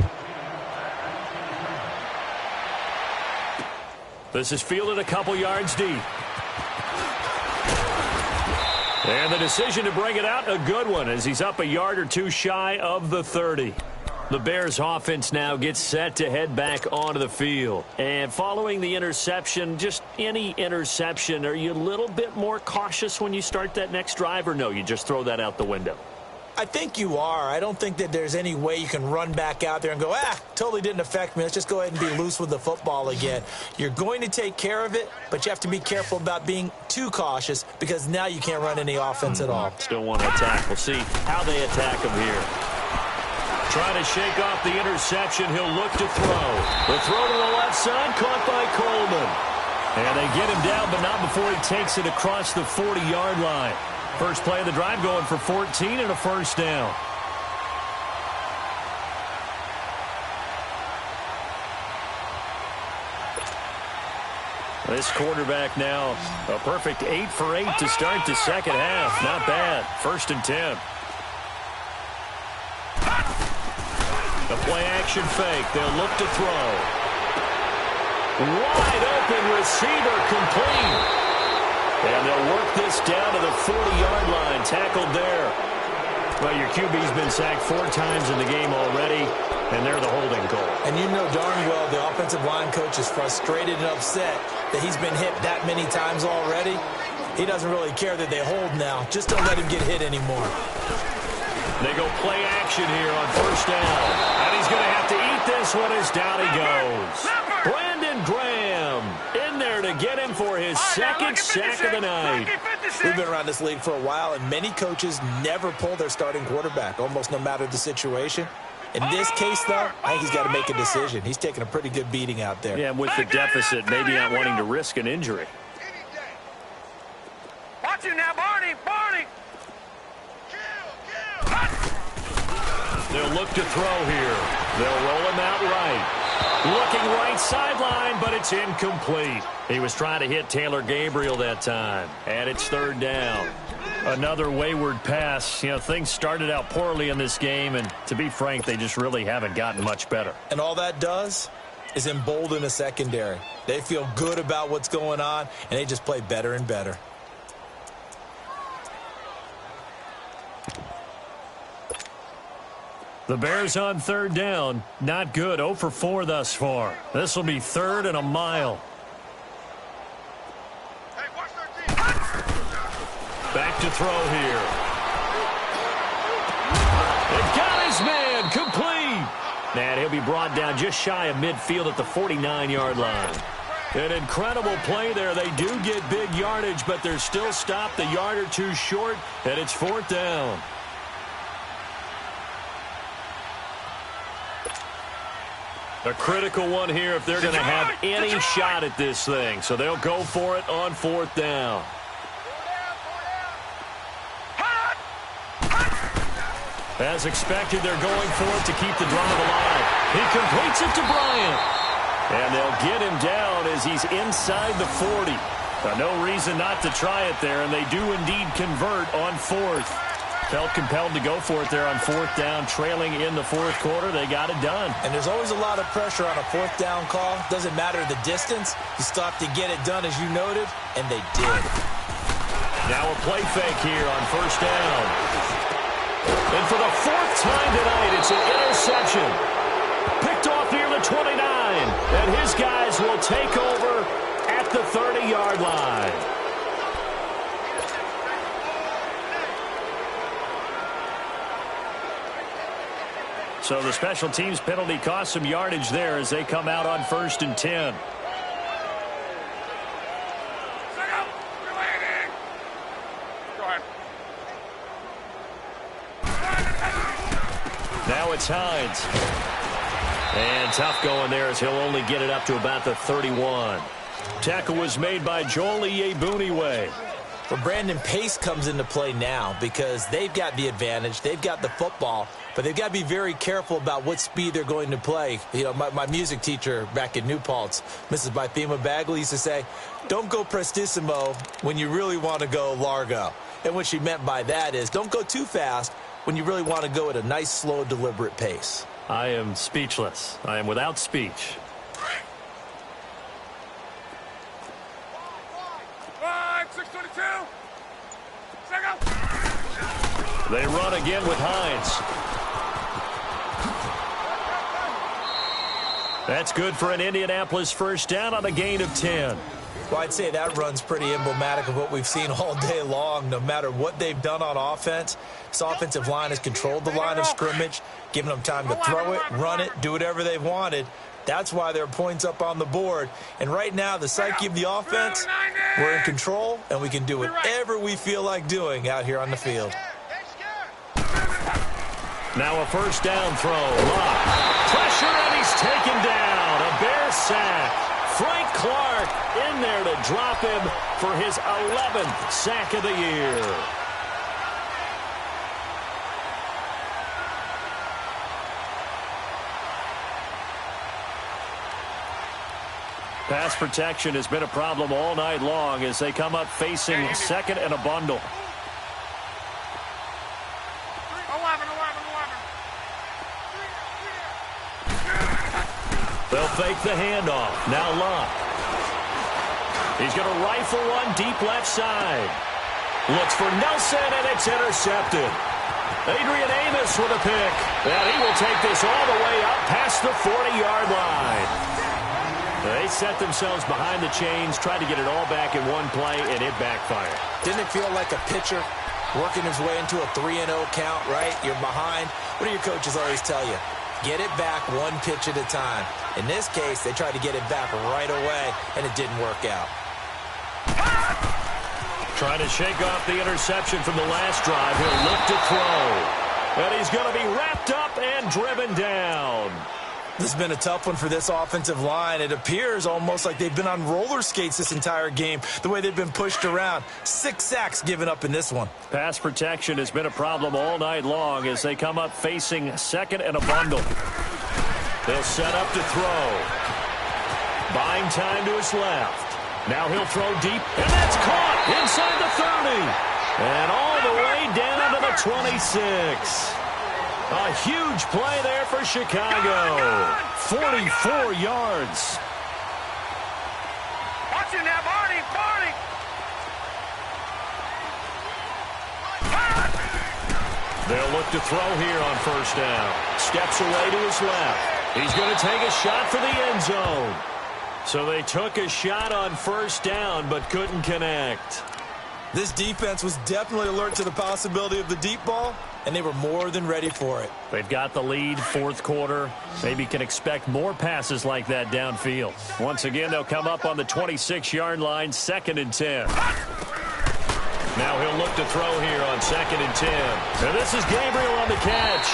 C: This is fielded a couple yards deep. And the decision to bring it out, a good one, as he's up a yard or two shy of the 30. The Bears offense now gets set to head back onto the field. And following the interception, just any interception, are you a little bit more cautious when you start that next drive, or no, you just throw that out the window?
D: I think you are. I don't think that there's any way you can run back out there and go, totally didn't affect me. Let's just go ahead and be loose with the football again. You're going to take care of it, but you have to be careful about being too cautious because now you can't run any offense at all.
C: Still want to attack. We'll see how they attack him here. Trying to shake off the interception. He'll look to throw. The throw to the left side, caught by Coleman. And they get him down, but not before he takes it across the 40-yard line. First play of the drive going for 14 and a first down. This quarterback now, a perfect 8 for 8 to start the second half. Not bad. First and 10. The play-action fake. They'll look to throw. Wide open receiver, complete. And they'll work this down to the 40-yard line. Tackled there. Well, your QB's been sacked 4 times in the game already, and they're the holding call.
D: And you know darn well the offensive line coach is frustrated and upset that he's been hit that many times already. He doesn't really care that they hold now. Just don't let him get hit anymore.
C: They go play action here on first down. And he's going to have to eat this one as down he goes. Brandon Graham in there to get him for his second sack of the night.
D: We've been around this league for a while, and many coaches never pull their starting quarterback, almost no matter the situation. In this case, though, I think he's got to make a decision. He's taking a pretty good beating out there.
C: Yeah, with the deficit, maybe not wanting to risk an injury.
B: Watch him now, Barney! Barney!
C: They'll look to throw here. They'll roll him out right. Looking right sideline, but it's incomplete. He was trying to hit Taylor Gabriel that time. And it's third down. Another wayward pass. You know, things started out poorly in this game, and to be frank, they just really haven't gotten much better.
D: And all that does is embolden the secondary. They feel good about what's going on, and they just play better and better.
C: The Bears on third down. Not good. 0 for 4 thus far. This will be third and a mile.
B: Hey, watch their team.
C: Back to throw here. They got his man. Complete. And he'll be brought down just shy of midfield at the 49-yard line. An incredible play there. They do get big yardage, but they're still stopped a yard or two short, and it's fourth down. A critical one here if they're going to have any shot at this thing. So they'll go for it on fourth down. As expected, they're going for it to keep the drive alive. He completes it to Bryant. And they'll get him down as he's inside the 40. No reason not to try it there, and they do indeed convert on fourth. Felt compelled to go for it there on fourth down, trailing in the fourth quarter. They got it done.
D: And there's always a lot of pressure on a fourth down call. Doesn't matter the distance. You still have to get it done, as you noted, and they did.
C: Now a play fake here on first down. And for the fourth time tonight, it's an interception. Picked off near the 29. And his guys will take over at the 30-yard line. So the special teams penalty cost some yardage there as they come out on first and 10. Now it's Hines. And tough going there as he'll only get it up to about the 31. Tackle was made by Joel Iyiegbuniwe.
D: Well, Brandon, pace comes into play now because they've got the advantage. They've got the football, but they've got to be very careful about what speed they're going to play. You know, my music teacher back in New Paltz, Mrs. Bythema Bagley, used to say, don't go prestissimo when you really want to go largo. And what she meant by that is don't go too fast when you really want to go at a nice, slow, deliberate pace.
C: I am speechless. I am without speech.
B: 622. Second.
C: They run again with Hines. That's good for an Indianapolis first down on a gain of 10.
E: Well, I'd say that run's pretty emblematic of what we've seen all day long. No matter what they've done on offense, this offensive line has controlled the line of scrimmage, giving them time to throw it, run it, do whatever they've wanted. That's why there are points up on the board. And right now, the psyche of the offense, we're in control, and we can do whatever we feel like doing out here on the field.
C: Now a first down throw. Lock. Pressure, and he's taken down. A Bear sack. Frank Clark in there to drop him for his 11th sack of the year. Pass protection has been a problem all night long as they come up facing second and a bundle.
B: 11.
C: They'll fake the handoff. Now Locke. He's going to rifle one deep left side. Looks for Nelson, and it's intercepted. Adrian Amos with a pick. And he will take this all the way up past the 40-yard line. They set themselves behind the chains, tried to get it all back in one play, and it backfired.
E: Didn't it feel like a pitcher working his way into a 3-0 count, right? You're behind. What do your coaches always tell you? Get it back one pitch at a time. In this case, they tried to get it back right away, and it didn't work out.
C: Trying to shake off the interception from the last drive. He'll look to throw. And he's going to be wrapped up and driven down.
E: This has been a tough one for this offensive line. It appears almost like they've been on roller skates this entire game, the way they've been pushed around. 6 sacks given up in this one.
C: Pass protection has been a problem all night long as they come up facing second and a bundle. They'll set up to throw. Buying time to his left. Now he'll throw deep, and that's caught inside the 30. And all the way down to the 26. A huge play there for Chicago. 44 yards.
B: Watch it now, Barney.
C: They'll look to throw here on first down. Steps away to his left. He's going to take a shot for the end zone. So they took a shot on first down but couldn't connect.
E: This defense was definitely alert to the possibility of the deep ball, and they were more than ready for it.
C: They've got the lead, fourth quarter. Maybe can expect more passes like that downfield. Once again, they'll come up on the 26-yard line, 2nd and 10. Now he'll look to throw here on 2nd and 10. And this is Gabriel on the catch.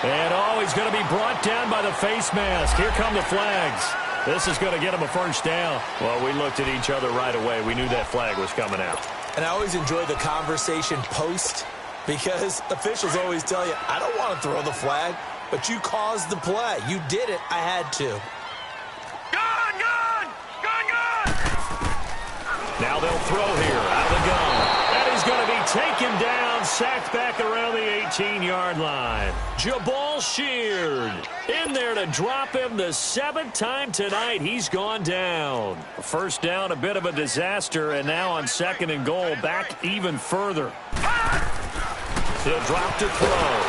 C: And, he's going to be brought down by the face mask. Here come the flags. This is going to get him a first down. Well, we looked at each other right away. We knew that flag was coming out.
E: And I always enjoy the conversation post because officials always tell you, I don't want to throw the flag, but you caused the play. You did it. I had to.
B: Gun!
C: Now they'll throw here out of the gun. And he's going to be taken down, sacked back around the 18-yard line. Jabal Sheard in there to drop him the 7th time tonight. He's gone down. First down, a bit of a disaster, and now on 2nd and goal, back even further. He'll drop to throw.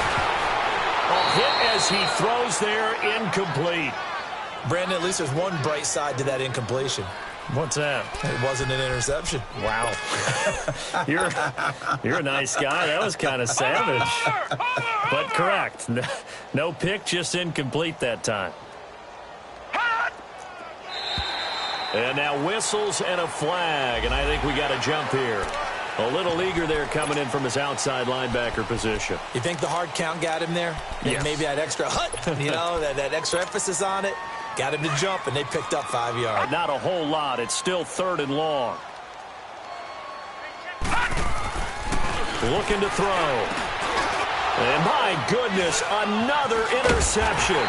C: A hit as he throws there, incomplete.
E: Brandon, at least there's one bright side to that incompletion.
C: What's that?
E: It wasn't an interception.
C: Wow. You're a nice guy. That was kind of savage. But correct. No pick, just incomplete that time. And now whistles and a flag, and I think we got a jump here. A little eager there coming in from his outside linebacker position.
E: You think the hard count got him there?
C: Yes.
E: Maybe that extra that extra emphasis on it. Got him to jump, and they picked up 5 yards.
C: Not a whole lot. It's still 3rd and long. Looking to throw. And my goodness, another interception.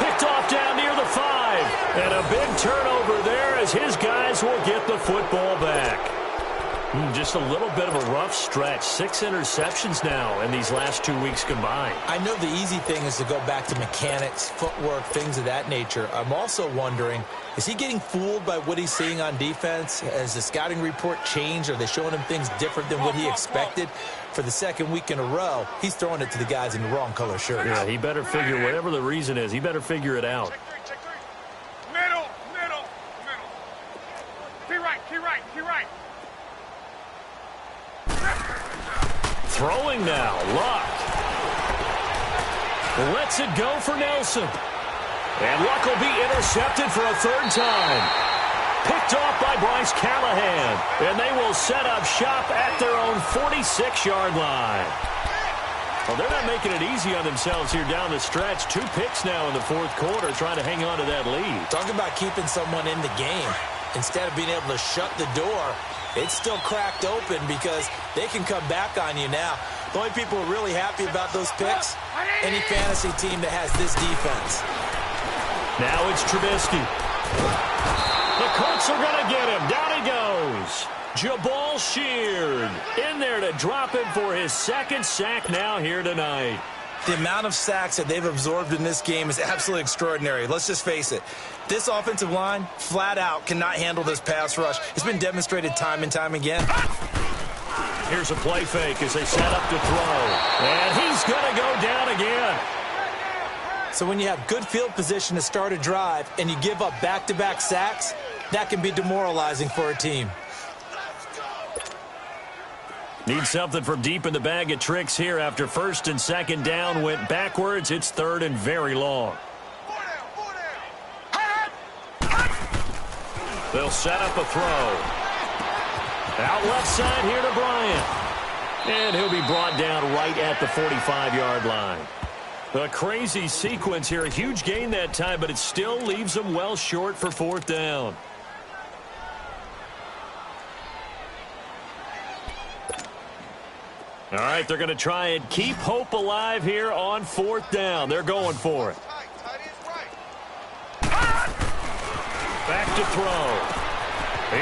C: Picked off down near the 5. And a big turnover there as his guys will get the football back. Just a little bit of a rough stretch. 6 interceptions now in these last 2 weeks combined.
D: I know the easy thing is to go back to mechanics, footwork, things of that nature. I'm also wondering, is he getting fooled by what he's seeing on defense? Has the scouting report changed? Are they showing him things different than what he expected? For the second week in a row, he's throwing it to the guys in the wrong color shirts.
C: Yeah, he better figure, whatever the reason is, he better figure it out.
B: Check three. Middle. Key right.
C: Throwing now, Luck. Lets it go for Nelson. And Luck will be intercepted for a third time. Picked off by Bryce Callahan. And they will set up shop at their own 46-yard line. Well, they're not making it easy on themselves here down the stretch. 2 picks now in the fourth quarter trying to hang on to that lead.
D: Talk about keeping someone in the game. Instead of being able to shut the door, it's still cracked open because they can come back on you now. The only people who are really happy about those picks, any fantasy team that has this defense.
C: Now it's Trubisky. The Colts are going to get him. Down he goes. Jabal Sheard in there to drop him for his second sack now here tonight.
E: The amount of sacks that they've absorbed in this game is absolutely extraordinary. Let's just face it. This offensive line, flat out, cannot handle this pass rush. It's been demonstrated time and time again.
C: Here's a play fake as they set up to throw. And he's going to go down again.
D: So when you have good field position to start a drive and you give up back-to-back sacks, that can be demoralizing for a team.
C: Need something from deep in the bag of tricks here after first and second down went backwards. It's third and very long. They'll set up a throw. Out left side here to Bryant. And he'll be brought down right at the 45-yard line. A crazy sequence here. A huge gain that time, but it still leaves them well short for fourth down. All right, they're going to try and keep hope alive here on fourth down. They're going for it. Back to throw.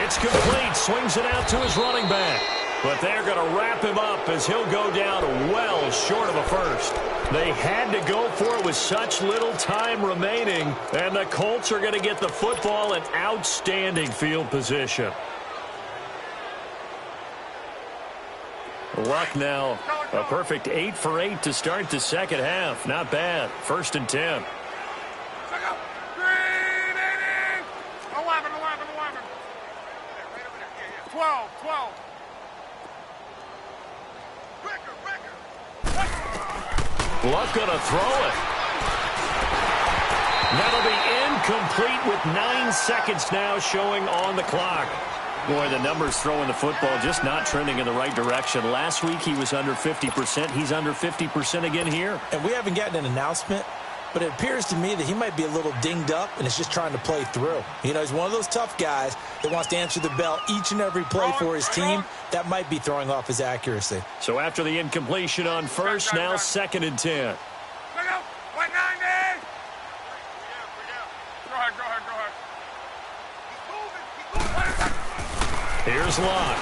C: It's complete. Swings it out to his running back. But they're going to wrap him up as he'll go down well short of a first. They had to go for it with such little time remaining. And the Colts are going to get the football in outstanding field position. Luck now, a perfect 8 for 8 to start the second half. Not bad. First and 10.
B: 12.
C: Luck gonna throw it. That'll be incomplete with 9 seconds now showing on the clock. Boy, the numbers throwing the football just not trending in the right direction. Last week he was under 50%. He's under 50% again here.
D: And we haven't gotten an announcement, but it appears to me that he might be a little dinged up and is just trying to play through. You know, he's one of those tough guys that wants to answer the bell each and every play for his team. That might be throwing off his accuracy.
C: So after the incompletion on first, now second and 10. Here's Locke.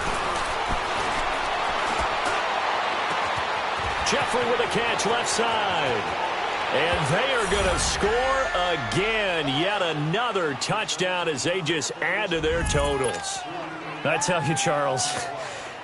C: Jeffrey with a catch left side. And they are going to score again. Yet another touchdown as they just add to their totals. I tell you, Charles,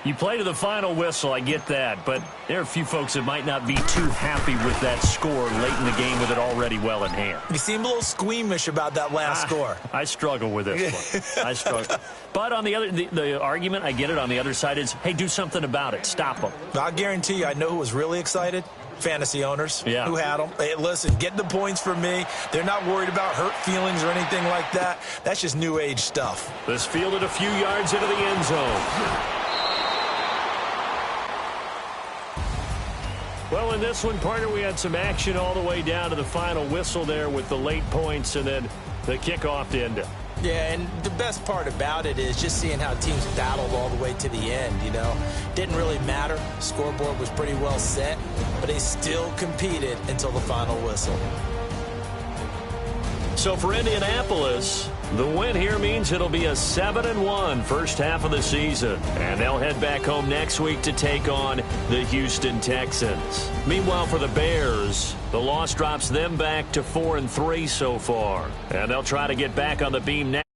C: you play to the final whistle, I get that. But there are a few folks that might not be too happy with that score late in the game with it already well in hand.
D: You seem a little squeamish about that last score.
C: I struggle with this one. I struggle. But on the argument, I get it, on the other side is, hey, do something about it. Stop them.
D: I'll guarantee you, I know who was really excited. Fantasy owners who had them. Hey, listen, get the points for me. They're not worried about hurt feelings or anything like that. That's just new age stuff.
C: This fielded a few yards into the end zone. Well, in this one, partner, we had some action all the way down to the final whistle there with the late points and then the kickoff to end it.
D: Yeah, and the best part about it is just seeing how teams battled all the way to the end, you know. Didn't really matter. Scoreboard was pretty well set, but they still competed until the final whistle.
C: So for Indianapolis, the win here means it'll be a 7-1 first half of the season. And they'll head back home next week to take on the Houston Texans. Meanwhile, for the Bears, the loss drops them back to 4-3 so far. And they'll try to get back on the beam next.